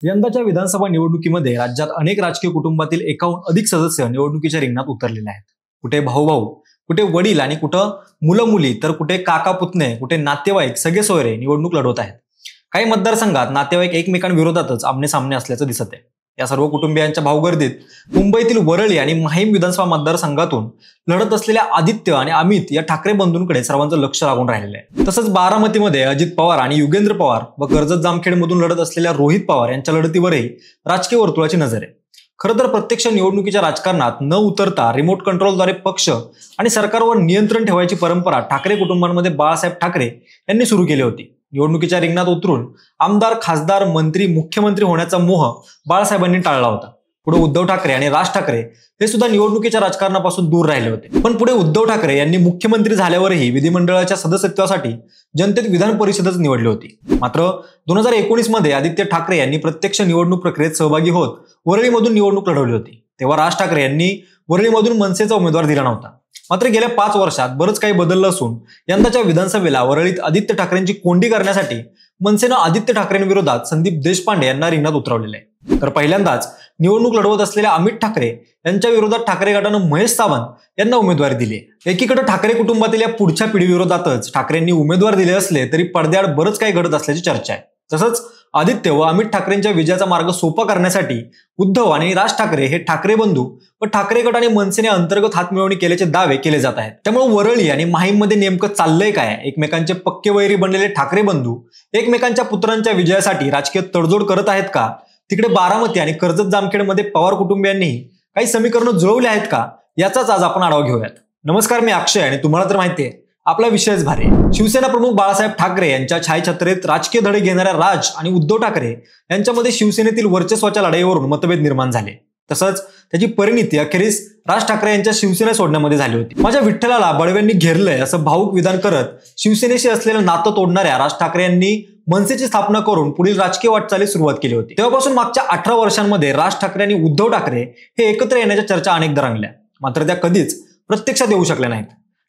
यंदाच्या विधानसभा निवडणुकीमध्ये राज्यात अनेक राजकीय कुटुंबातील एकाहून अधिक सदस्य निवडणुकीच्या रिंगणात उतरलेले आहेत। कुठे भाऊ, कुठे वडील आणि कुठं मुलं मुली, तर कुठे काका पुतणे, कुठे नातेवाईक सगळे सोयरे निवडणूक लढवत आहेत। काही मतदारसंघात नातेवाईक एकमेकांविरोधातच आमने सामने असल्याचं दिसत आहे। या सर्व कुटुंबियांच्या भाऊगर्दीत मुंबईतील वरळी आणि माहीम विधानसभा मतदारसंघातून लढत असलेल्या आदित्य आणि अमित या ठाकरे बंधूंकडे सर्वांचं लक्ष लागून राहिलेलं आहे। तसंच बारामतीमध्ये अजित पवार आणि युगेंद्र पवार व कर्जत जामखेडमधून लढत असलेल्या रोहित पवार यांच्या लढतीवरही राजकीय वर्तुळाची नजर आहे। खरं तर प्रत्यक्ष निवडणुकीच्या राजकारणात न उतरता रिमोट कंट्रोलद्वारे पक्ष आणि सरकारवर नियंत्रण ठेवायची परंपरा ठाकरे कुटुंबांमध्ये बाळासाहेब ठाकरे यांनी सुरू केली होती। निवडणुकीच्या रिंगणात उतरून आमदार, खासदार, मंत्री, मुख्यमंत्री होण्याचा मोह बाळासाहेबांनी टाळला होता। पुढे उद्धव ठाकरे आणि राज ठाकरे हे सुद्धा निवडणुकीच्या राजकारणापासून दूर राहिले होते। पण पुढे उद्धव ठाकरे यांनी मुख्यमंत्री झाल्यावरही विधिमंडळाच्या सदस्यत्वासाठी जनतेत विधान परिषदच निवडली होती। मात्र 2019 मध्ये आदित्य ठाकरे यांनी प्रत्यक्ष निवडणूक प्रक्रियेत सहभागी होत वरळीमधून निवडणूक लढवली होती। तेव्हा राज ठाकरे यांनी वरळीमधून मनसेचा उमेदवार दिला नव्हता। मात्र गेल्या 5 वर्षात बरंच काही बदललं असून यंदाच्या विधानसभेला वरळीत आदित्य ठाकरेंची कोंडी करण्यासाठी मनसेनं आदित्य ठाकरेंविरोधात संदीप देशपांडे यांना रिंगणात उतरवलेलं आहे। तर पहिल्यांदाच निवडणूक लढवत असलेल्या अमित ठाकरे यांच्या विरोधात ठाकरे गटानं महेश सावंत यांना उमेदवारी दिली आहे। एकीकडे ठाकरे कुटुंबातील या पुढच्या पिढीविरोधातच ठाकरेंनी उमेदवार दिले असले तरी पडद्याआड बरंच काही घडत असल्याची चर्चा आहे। तसंच आदित्य व अमित ठाकरेंच्या विजयाचा मार्ग सोपा करण्यासाठी उद्धव आणि राज ठाकरे हे ठाकरे बंधू व ठाकरे गट आणि मनसेने अंतर्गत हातमिळवणी केल्याचे दावे केले जात आहेत। त्यामुळे वरळी आणि माहीममध्ये नेमकं चाललंय काय? एकमेकांचे पक्के वैरी बनलेले ठाकरे बंधू एकमेकांच्या पुत्रांच्या विजयासाठी राजकीय तडजोड करत आहेत का? तिकडे बारामती आणि कर्जत जामखेडमध्ये पवार कुटुंबियांनीही काही समीकरणं जुळवली आहेत का? याचाच आज आपण आढावा घेऊयात। नमस्कार, मी अक्षय आणि तुम्हाला तर माहिती आहे आपला विषयच भारी। शिवसेना प्रमुख बाळासाहेब ठाकरे यांच्या छायाछत्रेत राजकीय धडे घेणाऱ्या राज आणि उद्धव ठाकरे यांच्यामध्ये शिवसेनेतील वर्चस्वाच्या लढाईवरून मतभेद निर्माण झाले। तसंच त्याची परिणिती अखेरीस राज ठाकरे यांच्या शिवसेना सोडण्यामध्ये झाली होती। माझ्या विठ्ठलाला बळव्यांनी घेरलंय असं भाऊक विधान करत शिवसेनेशी असलेलं नातं तोडणाऱ्या राज ठाकरे यांनी मनसेची स्थापना करून पुढील राजकीय वाटचालीस सुरुवात केली होती। तेव्हापासून मागच्या 18 वर्षांमध्ये राज ठाकरे आणि उद्धव ठाकरे हे एकत्र येण्याच्या चर्चा अनेकदा रंगल्या, मात्र त्या कधीच प्रत्यक्षात येऊ शकल्या नाहीत।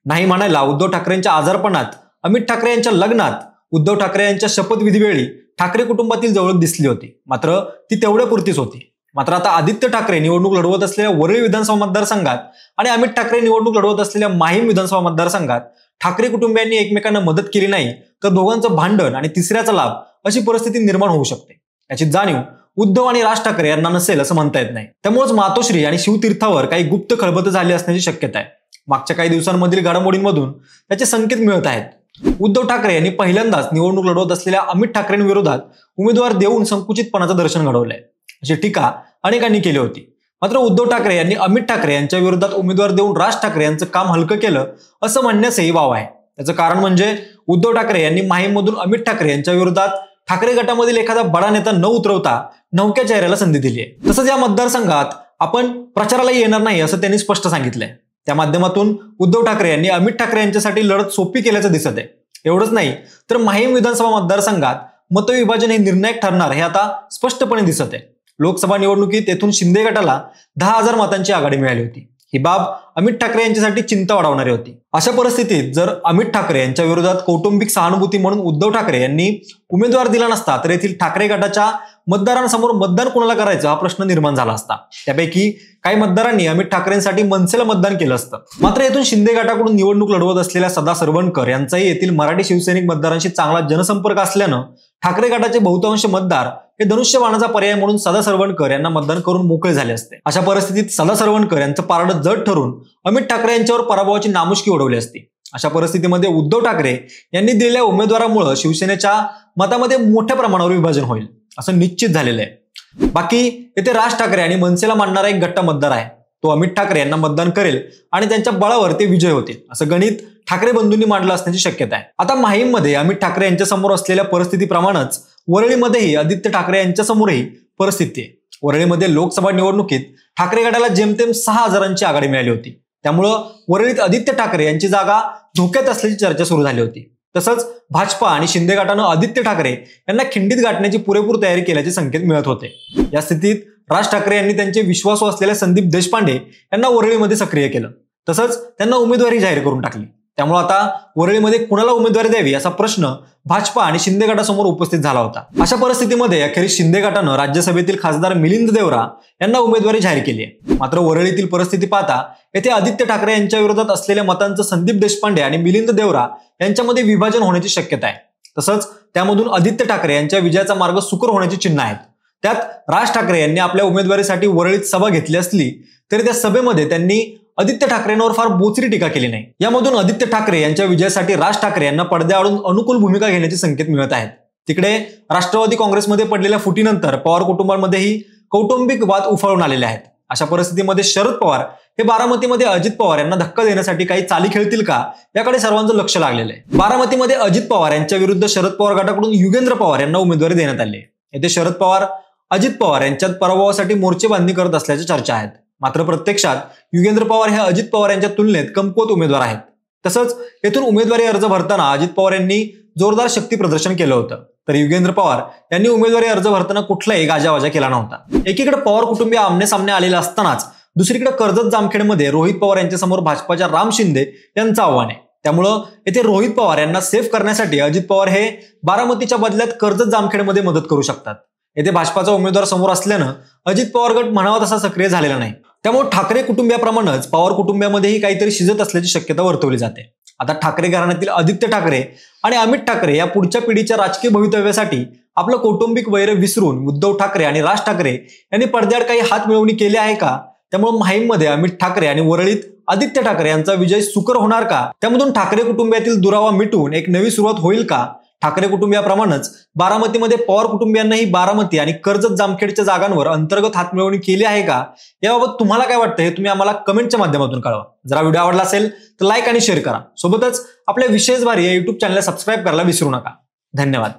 नाही म्हणायला उद्धव ठाकरेंच्या आजारपणात, अमित ठाकरे यांच्या लग्नात, उद्धव ठाकरे यांच्या शपथविधीवेळी ठाकरे कुटुंबातील जवळक दिसली होती, मात्र ती तेवढ्यापुरतीच होती। मात्र आता आदित्य ठाकरे निवडणूक लढवत असलेल्या वरळी विधानसभा मतदारसंघात आणि अमित ठाकरे निवडणूक लढवत असलेल्या माहीम विधानसभा मतदारसंघात ठाकरे कुटुंबियांनी एकमेकांना मदत केली नाही तर दोघांचं भांडण आणि तिसऱ्याचा लाभ अशी परिस्थिती निर्माण होऊ शकते। याची जाणीव उद्धव आणि राज ठाकरे यांना नसेल असं म्हणता येत नाही। त्यामुळेच मातोश्री आणि शिवतीर्थावर काही गुप्त खळबतं झाली असण्याची शक्यता आहे। मागच्या काही दिवसांमधील घडामोडींमधून त्याचे संकेत मिळत आहेत। उद्धव ठाकरे यांनी पहिल्यांदाच निवडणूक लढवत असलेल्या अमित ठाकरेंविरोधात उमेदवार देऊन संकुचितपणाचं दर्शन घडवलंय अशी टीका अनेकांनी केली होती। मात्र उद्धव ठाकरे यांनी अमित ठाकरे यांच्या विरोधात उमेदवार देऊन राज ठाकरे यांचं काम हलकं केलं असं म्हणण्यासही वाव आहे। त्याचं कारण म्हणजे उद्धव ठाकरे यांनी माहीममधून अमित ठाकरे यांच्या विरोधात ठाकरे गटामधील एखादा बडा नेता न उतरवता नवख्या चेहऱ्याला संधी दिली आहे। तसंच या मतदारसंघात आपण प्रचाराला येणार नाही असं त्यांनी स्पष्ट सांगितलंय। त्या माध्यमातून उद्धव ठाकरे यांनी अमित ठाकरे यांच्यासाठी लढत सोपी केल्याचं दिसत आहे। एवढंच नाही तर माहीम विधानसभा मतदारसंघात मतविभाजन हे निर्णायक ठरणार हे आता स्पष्टपणे दिसत आहे। लोकसभा निवडणुकीत येथून शिंदे गटाला 10,000 मतांची आघाडी मिळाली होती। ही बाब अमित ठाकरे यांच्यासाठी चिंता वाढवणारी होती। अशा परिस्थितीत जर अमित ठाकरे यांच्या विरोधात कौटुंबिक सहानुभूती म्हणून उद्धव ठाकरे यांनी उमेदवार दिला नसता तर येथील ठाकरे गटाच्या मतदारांसमोर मतदान कोणाला करायचं हा प्रश्न निर्माण झाला असता। त्यापैकी काही मतदारांनी अमित ठाकरेंसाठी मनसेला मतदान केलं असतं। मात्र येथून शिंदे गटाकडून निवडणूक लढवत असलेल्या सदा सरवणकर यांचाही येथील मराठी शिवसैनिक मतदारांशी चांगला जनसंपर्क असल्यानं ठाकरे गटाचे बहुतांश मतदार हे धनुष्यबाणाचा पर्याय म्हणून सदा सरवणकर यांना मतदान करून मोकळे झाले असते। अशा परिस्थितीत सदा सरवणकर यांचं पारडं जड ठरून अमित ठाकरे यांच्यावर पराभवाची नामुष्की ओढवली असती। अशा परिस्थितीमध्ये उद्धव ठाकरे यांनी दिलेल्या उमेदवारामुळे शिवसेनेच्या मतामध्ये मोठ्या प्रमाणावर विभाजन होईल असं निश्चित झालेलं आहे। बाकी येथे राज ठाकरे आणि मनसेला मानणारा एक गट्टा मतदार आहे, तो अमित ठाकरे यांना मतदान करेल आणि त्यांच्या बळावर ते विजय होतील असं गणित ठाकरे बंधूंनी मांडलं असण्याची शक्यता आहे। आता माहीममध्ये अमित ठाकरे यांच्या समोर असलेल्या परिस्थितीप्रमाणेच वरळीमध्येही आदित्य ठाकरे यांच्या समोरही परिस्थिती आहे। वरळीमध्ये लोकसभा निवडणुकीत ठाकरे गटाला जेमतेम 6,000ची आघाडी मिळाली होती। त्यामुळं वरळीत आदित्य ठाकरे यांची जागा धोक्यात असल्याची चर्चा सुरू झाली होती। तसंच भाजपा आणि शिंदे गटानं आदित्य ठाकरे यांना खिंडीत गाठण्याची पुरेपूर तयारी केल्याचे संकेत मिळत होते। या स्थितीत राज ठाकरे यांनी त्यांचे विश्वासू असलेल्या संदीप देशपांडे यांना वरळीमध्ये सक्रिय केलं, तसंच त्यांना उमेदवारी जाहीर करून टाकली। त्यामुळे आता वरळीमध्ये कुणाला उमेदवारी द्यावी असा प्रश्न भाजपा आणि शिंदे गटासमोर उपस्थित झाला होता. अशा परिस्थितीमध्ये अखेरीस शिंदे गटानं राज्यसभेतील खासदार मिलिंद देवरा यांना उमेदवारी जाहीर केली आहे. मात्र वरळीतील परिस्थिती पाहता येथे आदित्य ठाकरे यांच्या विरोधात असलेल्या मतांचं संदीप देशपांडे आणि मिलिंद देवरा यांच्यामध्ये विभाजन होण्याची शक्यता आहे. तसंच त्यामधून आदित्य ठाकरे यांच्या विजयाचा मार्ग सुकर होण्याची चिन्ह आहेत. त्यात राज ठाकरे यांनी आपल्या उमेदवारीसाठी वरळीत सभा घेतली असली तरी त्या सभेमध्ये त्यांनी आदित्य ठाकरेंवर फार बोचरी टीका केली नाही. यामधून आदित्य ठाकरे यांच्या विजयासाठी राज ठाकरे यांना पडद्याआडून अनुकूल भूमिका घेण्याचे संकेत मिळत आहेत. तिकडे राष्ट्रवादी काँग्रेसमध्ये पडलेल्या फुटीनंतर पवार कुटुंबांमध्येही कौटुंबिक वाद उफाळून आलेले आहेत. अशा परिस्थितीमध्ये शरद पवार हे बारामतीमध्ये अजित पवार यांना धक्का देण्यासाठी काही चाली खेळतील का याकडे सर्वांचं लक्ष लागलेलं आहे. बारामतीमध्ये अजित पवार यांच्या विरुद्ध शरद पवार गटाकडून युगेंद्र पवार यांना उमेदवारी देण्यात आली. येथे शरद पवार अजित पवार यांच्यात पराभवासाठी मोर्चे बांधणी करत असल्याच्या चर्चा आहेत. मात्र प्रत्यक्षात युगेंद्र पवार हे अजित पवार यांच्या तुलनेत कमकुवत उमेदवार आहेत. तसंच येथून उमेदवारी अर्ज भरताना अजित पवार यांनी जोरदार शक्ती प्रदर्शन केलं होतं, तर युगेंद्र पवार यांनी उमेदवारी अर्ज भरताना कुठलाही गाजावाजा केला नव्हता. एकीकडे पवार कुटुंबीय आमने सामने आलेलं असतानाच दुसरीकडे कर्जत जामखेडमध्ये रोहित पवार यांच्या समोर भाजपाच्या राम शिंदे यांचं आव्हान आहे. त्यामुळं येथे रोहित पवार यांना सेफ करण्यासाठी अजित पवार हे बारामतीच्या बदल्यात कर्जत जामखेडमध्ये मदत करू शकतात. येथे भाजपाचा उमेदवार समोर असल्यानं अजित पवार गट म्हणावा तसा सक्रिय झालेला नाही. त्यामुळे ठाकरे कुटुंबियाप्रमाणेच पवार कुटुंबियामध्येही काहीतरी शिजत असल्याची शक्यता वर्तवली जाते. आता ठाकरे घराण्यातील आदित्य ठाकरे आणि अमित ठाकरे या पुढच्या पिढीच्या राजकीय भवितव्यासाठी आपलं कौटुंबिक वैर विसरून उद्धव ठाकरे आणि राज ठाकरे यांनी पडद्याआड काही हात मिळवणी केली आहे का? त्यामुळे माहीममध्ये अमित ठाकरे आणि वरळीत आदित्य ठाकरे यांचा विजय सुकर होणार का? त्यामधून ठाकरे कुटुंबियातील दुरावा मिटून एक नवी सुरुवात होईल का? ठाकरे कुटुंबियाप्रमाणेच बारामतीमध्ये पवार कुटुंबियांनाही बारामती आणि कर्जत जामखेडच्या जागांवर अंतर्गत हातमिळवणी केली आहे का? याबाबत तुम्हाला काय वाटतं हे तुम्ही आम्हाला कमेंटच्या माध्यमातून कळवा. जर व्हिडिओ आवडला असेल तर लाईक आणि शेअर करा. सोबतच आपल्या विशेष भारी या युट्यूब चॅनलला सबस्क्राईब करायला विसरू नका. धन्यवाद.